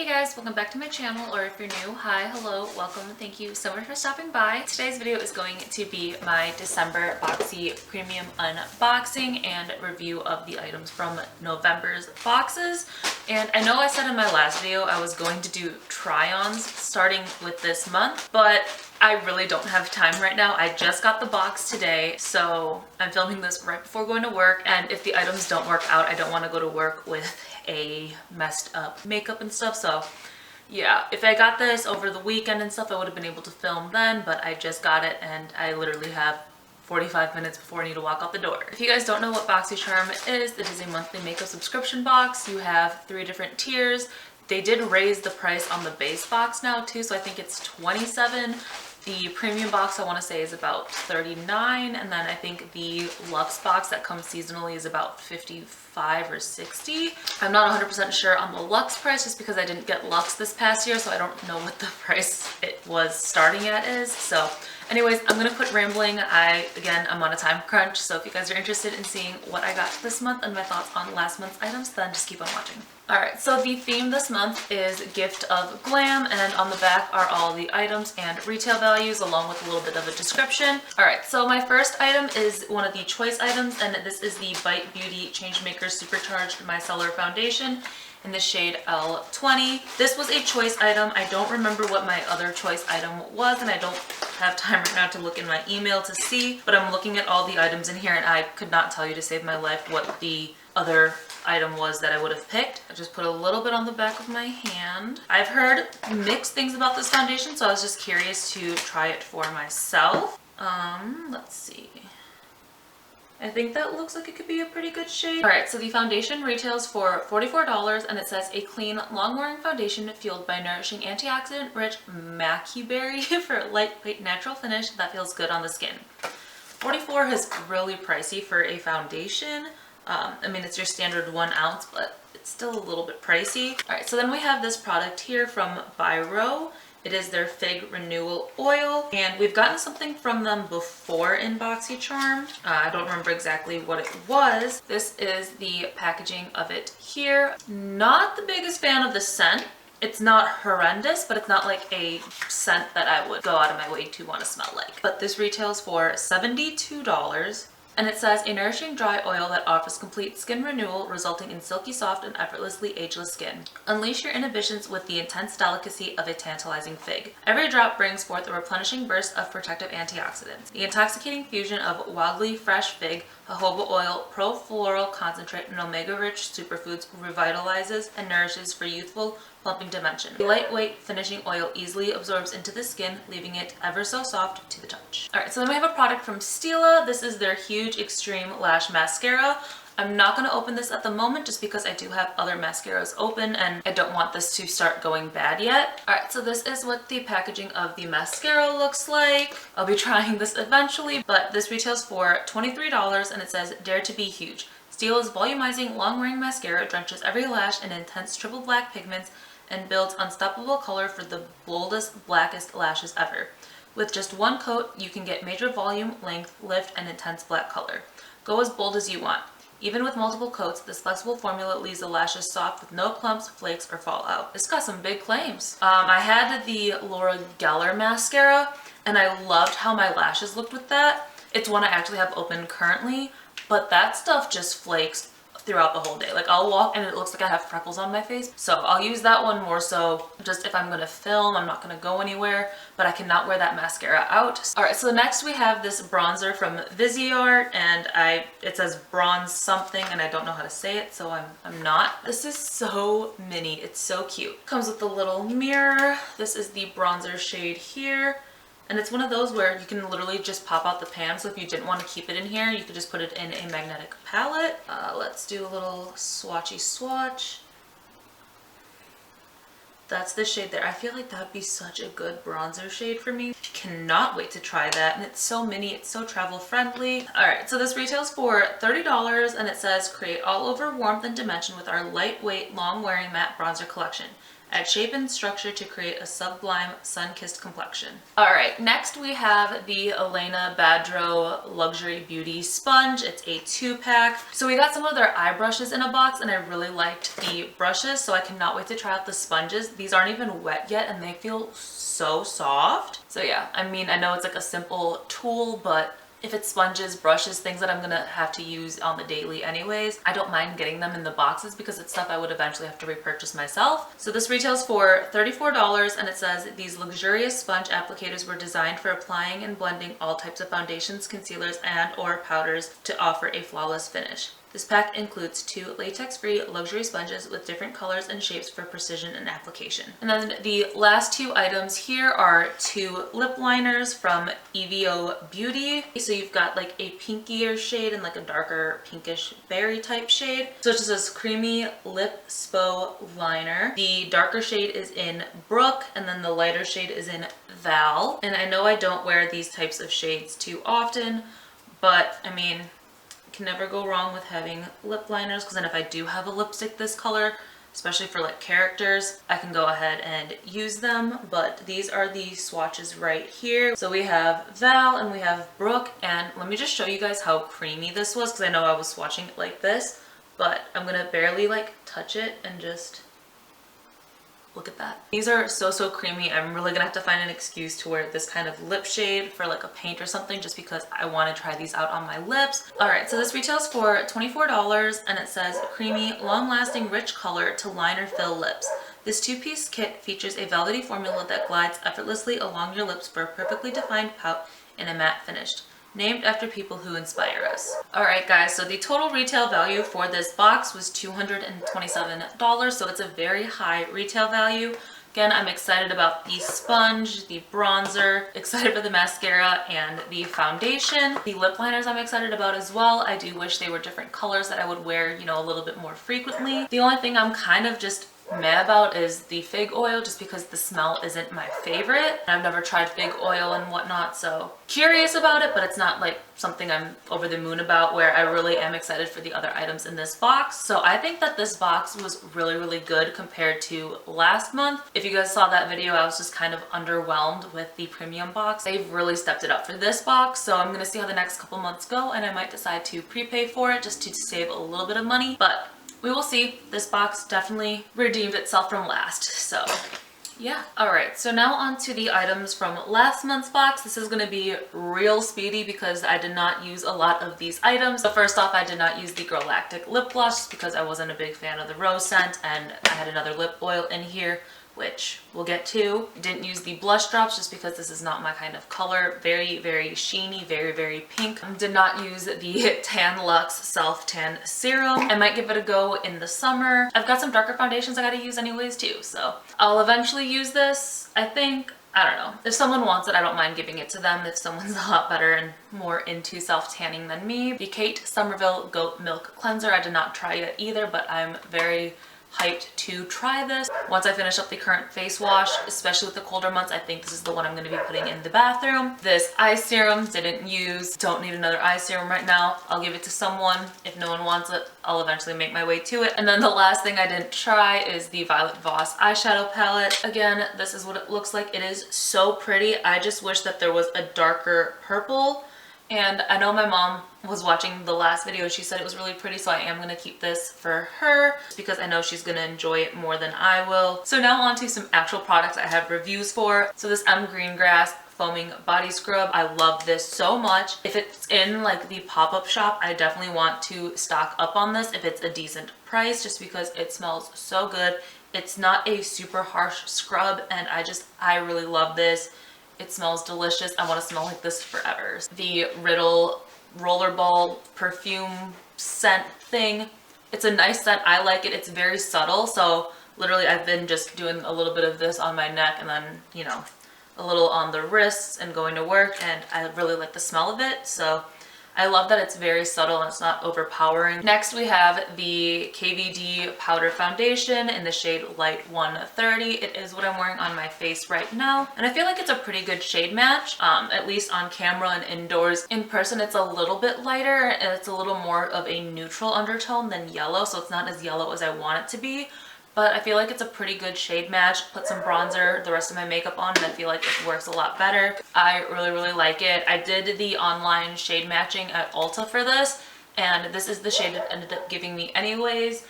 Hey guys, welcome back to my channel, or if you're new, hi, hello, welcome, thank you so much for stopping by. Today's video is going to be my December Boxy Premium unboxing and review of the items from November's boxes. And I know I said in my last video I was going to do try-ons starting with this month, but I really don't have time right now. I just got the box today, so I'm filming this right before going to work, and if the items don't work out, I don't want to go to work with a messed up makeup and stuff. So yeah, if I got this over the weekend and stuff, I would have been able to film then, but I just got it and I literally have 45 minutes before I need to walk out the door. If you guys don't know what BoxyCharm is, it is a monthly makeup subscription box. You have 3 different tiers. They did raise the price on the base box now too, so I think it's $27. The premium box I want to say is about $39, and then I think the luxe box that comes seasonally is about $55 or $60. I'm not 100% sure on the luxe price just because I didn't get luxe this past year, so I don't know what the price it was starting at is. So anyways, I'm gonna quit rambling. Again, I'm on a time crunch, so if you guys are interested in seeing what I got this month and my thoughts on last month's items, then just keep on watching. Alright, so the theme this month is Gift of Glam, and on the back are all the items and retail values along with a little bit of a description. Alright, so my first item is one of the choice items, and this is the Bite Beauty Changemaker Supercharged Micellar Foundation in the shade L20. This was a choice item. I don't remember what my other choice item was, and I don't have time right now to look in my email to see, but I'm looking at all the items in here and I could not tell you to save my life what the other item was that I would have picked. I just put a little bit on the back of my hand. I've heard mixed things about this foundation, so I was just curious to try it for myself. Let's see. I think that looks like it could be a pretty good shade. Alright, so the foundation retails for $44, and it says a clean, long-wearing foundation fueled by nourishing antioxidant-rich maqui berry for a lightweight, natural finish that feels good on the skin. $44 is really pricey for a foundation. I mean, it's your standard 1 ounce, but it's still a little bit pricey. Alright, so then we have this product here from Byro. It is their Fig Renewal Oil, and we've gotten something from them before in BoxyCharm. I don't remember exactly what it was. This is the packaging of it here. Not the biggest fan of the scent. It's not horrendous, but it's not like a scent that I would go out of my way to want to smell like. But this retails for $72. And it says, a nourishing dry oil that offers complete skin renewal, resulting in silky soft and effortlessly ageless skin. Unleash your inhibitions with the intense delicacy of a tantalizing fig. Every drop brings forth a replenishing burst of protective antioxidants. The intoxicating fusion of wildly fresh fig, jojoba oil, pro-floral concentrate, and omega-rich superfoods revitalizes and nourishes for youthful, plumping dimension. The lightweight finishing oil easily absorbs into the skin, leaving it ever so soft to the touch. Alright, so then we have a product from Stila. This is their Huge Extreme Lash Mascara. I'm not going to open this at the moment just because I do have other mascaras open and I don't want this to start going bad yet. Alright, so this is what the packaging of the mascara looks like. I'll be trying this eventually, but this retails for $23, and it says, Dare to be huge. Stila's volumizing long-wearing mascara drenches every lash in intense triple black pigments and builds unstoppable color for the boldest, blackest lashes ever. With just 1 coat, you can get major volume, length, lift, and intense black color. Go as bold as you want. Even with multiple coats, this flexible formula leaves the lashes soft with no clumps, flakes, or fallout. It's got some big claims. I had the Laura Geller mascara, and I loved how my lashes looked with that. It's one I actually have open currently, but that stuff just flakes throughout the whole day. Like, I'll walk and it looks like I have freckles on my face. So I'll use that one more so just if I'm gonna film, I'm not gonna go anywhere, but I cannot wear that mascara out. Alright, so next we have this bronzer from Viseart, and it says bronze something and I don't know how to say it, so I'm not. This is so mini, it's so cute. Comes with a little mirror. This is the bronzer shade here. And it's one of those where you can literally just pop out the pan, so if you didn't want to keep it in here, you could just put it in a magnetic palette. Let's do a little swatchy swatch. That's the shade there. I feel like that would be such a good bronzer shade for me. Cannot wait to try that, and it's so mini, it's so travel friendly. Alright, so this retails for $30, and it says, create all over warmth and dimension with our lightweight, long-wearing matte bronzer collection. Add shape and structure to create a sublime, sun-kissed complexion. All right, next we have the Elena Badro Luxury Beauty Sponge. It's a 2-pack. So we got some of their eye brushes in a box, and I really liked the brushes, so I cannot wait to try out the sponges. These aren't even wet yet, and they feel so soft. So yeah, I mean, I know it's like a simple tool, but if it's sponges, brushes, things that I'm gonna have to use on the daily anyways, I don't mind getting them in the boxes because it's stuff I would eventually have to repurchase myself. So this retails for $34, and it says these luxurious sponge applicators were designed for applying and blending all types of foundations, concealers, and or powders to offer a flawless finish. This pack includes 2 latex-free luxury sponges with different colors and shapes for precision and application. And then the last 2 items here are 2 lip liners from EVO Beauty. So you've got like a pinkier shade and like a darker pinkish berry type shade. So it's just this creamy lip spo liner. The darker shade is in Brook, and then the lighter shade is in Val. And I know I don't wear these types of shades too often, but I mean, can never go wrong with having lip liners, because then if I do have a lipstick this color, especially for like characters, I can go ahead and use them. But these are the swatches right here. So we have Val and we have Brook, and let me just show you guys how creamy this was, because I know I was swatching it like this, but I'm gonna barely like touch it and just look at that. These are so creamy. I'm really gonna have to find an excuse to wear this kind of lip shade for like a paint or something, just because I want to try these out on my lips. All right, so this retails for $24, and it says creamy, long-lasting, rich color to line or fill lips. This 2-piece kit features a velvety formula that glides effortlessly along your lips for a perfectly defined pout in a matte finish. Named after people who inspire us. All right, guys, so the total retail value for this box was $227, so it's a very high retail value. Again, I'm excited about the sponge, the bronzer, excited for the mascara and the foundation. The lip liners I'm excited about as well. I do wish they were different colors that I would wear, you know, a little bit more frequently. The only thing I'm kind of just mad about is the fig oil, just because the smell isn't my favorite. I've never tried fig oil and whatnot, so curious about it, but it's not like something I'm over the moon about, where I really am excited for the other items in this box. So I think that this box was really good compared to last month. If you guys saw that video, I was just kind of underwhelmed with the premium box. They've really stepped it up for this box, so I'm gonna see how the next couple months go, and I might decide to prepay for it just to save a little bit of money, but we will see. This box definitely redeemed itself from last, so yeah. All right, so now on to the items from last month's box. This is gonna be real speedy because I did not use a lot of these items. So first off, I did not use the Galactic lip gloss just because I wasn't a big fan of the rose scent, and I had another lip oil in here, which we'll get to. Didn't use the blush drops just because this is not my kind of color. Very sheeny, very pink. Did not use the Tan Luxe Self Tan Serum. I might give it a go in the summer. I've got some darker foundations I gotta use anyways too, so I'll eventually use this, I think. I don't know. If someone wants it, I don't mind giving it to them if someone's a lot better and more into self-tanning than me. The Kate Somerville Goat Milk Cleanser, I did not try it either, but I'm very hyped to try this. Once I finish up the current face wash, especially with the colder months, I think this is the one I'm going to be putting in the bathroom. This eye serum, didn't use, don't need another eye serum right now. I'll give it to someone. If no one wants it, I'll eventually make my way to it. And then the last thing I didn't try is the Violet Voss eyeshadow palette. Again, this is what it looks like. It is so pretty. I just wish that there was a darker purple. And I know my mom was watching the last video. She said it was really pretty, so I am going to keep this for her because I know she's going to enjoy it more than I will. So now on to some actual products I have reviews for. So this M Greengrass Foaming Body Scrub. I love this so much. If it's in like the pop-up shop, I definitely want to stock up on this if it's a decent price, just because it smells so good. It's not a super harsh scrub, and I really love this. It smells delicious. I want to smell like this forever. The Riddle Rollerball perfume scent thing. It's a nice scent. I like it. It's very subtle. So literally I've been just doing a little bit of this on my neck and then, you know, a little on the wrists and going to work, and I really like the smell of it. So I love that it's very subtle and it's not overpowering. Next we have the KVD Powder Foundation in the shade Light 130. It is what I'm wearing on my face right now. And I feel like it's a pretty good shade match, at least on camera and indoors. In person it's a little bit lighter and it's a little more of a neutral undertone than yellow, so it's not as yellow as I want it to be. but I feel like it's a pretty good shade match. Put some bronzer, the rest of my makeup on, and I feel like it works a lot better. I really like it. I did the online shade matching at Ulta for this, and this is the shade it ended up giving me anyways.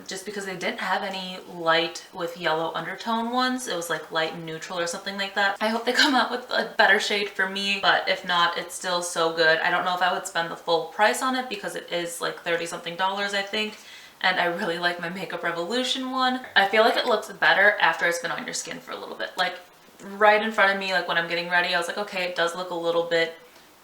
Just because they didn't have any light with yellow undertone ones. It was like light and neutral or something like that. I hope they come out with a better shade for me, but if not, it's still so good. I don't know if I would spend the full price on it because it is like $30 something, I think. And I really like my Makeup Revolution one. I feel like it looks better after it's been on your skin for a little bit. Like right in front of me, like when I'm getting ready, I was like, okay, it does look a little bit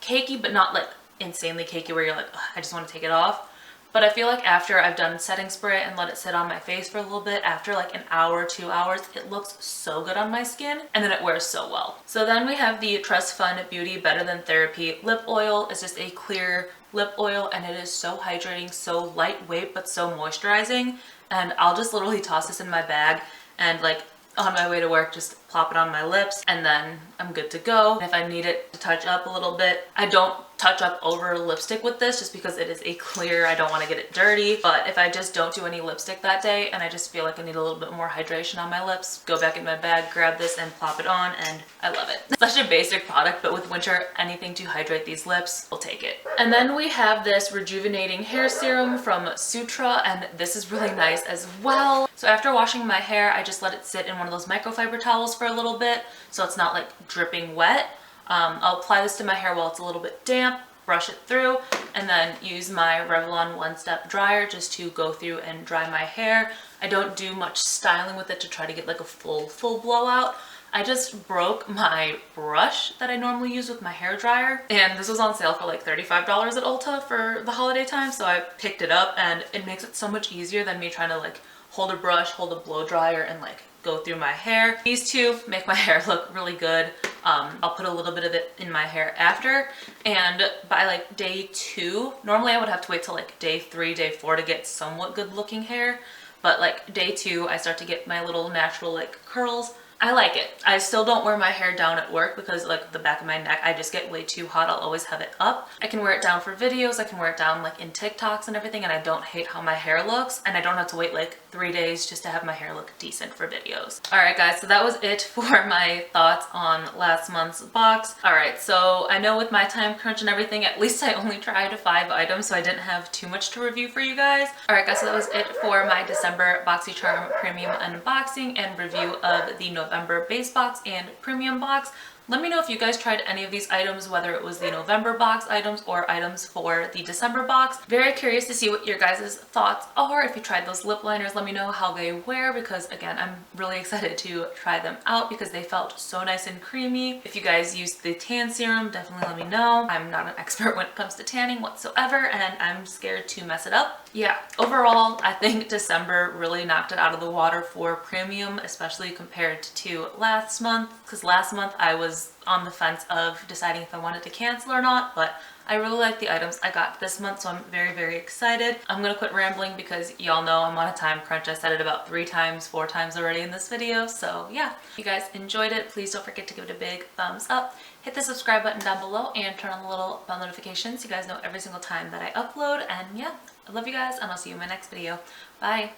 cakey, but not like insanely cakey where you're like, I just want to take it off. But I feel like after I've done setting spray and let it sit on my face for a little bit, after like an hour, 2 hours, it looks so good on my skin, and then it wears so well. So then we have the Trust Fund Beauty Better Than Therapy Lip Oil. It's just a clear lip oil, and it is so hydrating, so lightweight, but so moisturizing. And I'll just literally toss this in my bag and like on my way to work, just plop it on my lips, and then I'm good to go. If I need it to touch up a little bit, I don't touch up over lipstick with this just because it is a clear, I don't want to get it dirty. But if I just don't do any lipstick that day and I just feel like I need a little bit more hydration on my lips, go back in my bag, grab this and plop it on, and I love it. It's such a basic product, but with winter, anything to hydrate these lips, we'll take it. And then we have this rejuvenating hair serum from Sutra, and this is really nice as well. So after washing my hair, I just let it sit in one of those microfiber towels for a little bit so it's not like dripping wet. I'll apply this to my hair while it's a little bit damp, brush it through, and then use my Revlon one-step dryer just to go through and dry my hair. I don't do much styling with it to try to get like a full blowout. I just broke my brush that I normally use with my hair dryer, and this was on sale for like $35 at Ulta for the holiday time, so I picked it up, and it makes it so much easier than me trying to like hold a brush, hold a blow dryer, and like go through my hair. These two make my hair look really good. I'll put a little bit of it in my hair after, and by like day 2, normally I would have to wait till like day 3, day 4 to get somewhat good looking hair, but like day 2 I start to get my little natural like curls. I like it. I still don't wear my hair down at work because like the back of my neck, I just get way too hot. I'll always have it up. I can wear it down for videos. I can wear it down like in TikToks and everything, and I don't hate how my hair looks, and I don't have to wait like 3 days just to have my hair look decent for videos. All right guys, so that was it for my thoughts on last month's box. All right, so I know with my time crunch and everything, at least I only tried 5 items, so I didn't have too much to review for you guys. All right guys, so that was it for my December BoxyCharm premium unboxing and review of the November base box and premium box. Let me know if you guys tried any of these items, whether it was the November box items or items for the December box. Very curious to see what your guys' thoughts are. If you tried those lip liners, let me know how they wear, because again, I'm really excited to try them out because they felt so nice and creamy. If you guys used the tan serum, definitely let me know. I'm not an expert when it comes to tanning whatsoever, and I'm scared to mess it up. Yeah, overall, I think December really knocked it out of the water for premium, especially compared to last month, because last month I was on the fence of deciding if I wanted to cancel or not, but I really like the items I got this month, so I'm very excited. I'm gonna quit rambling because y'all know I'm on a time crunch. I said it about 3 times, 4 times already in this video, so yeah. If you guys enjoyed it, please don't forget to give it a big thumbs up. Hit the subscribe button down below and turn on the little bell notifications so you guys know every single time that I upload. And yeah, I love you guys, and I'll see you in my next video. Bye!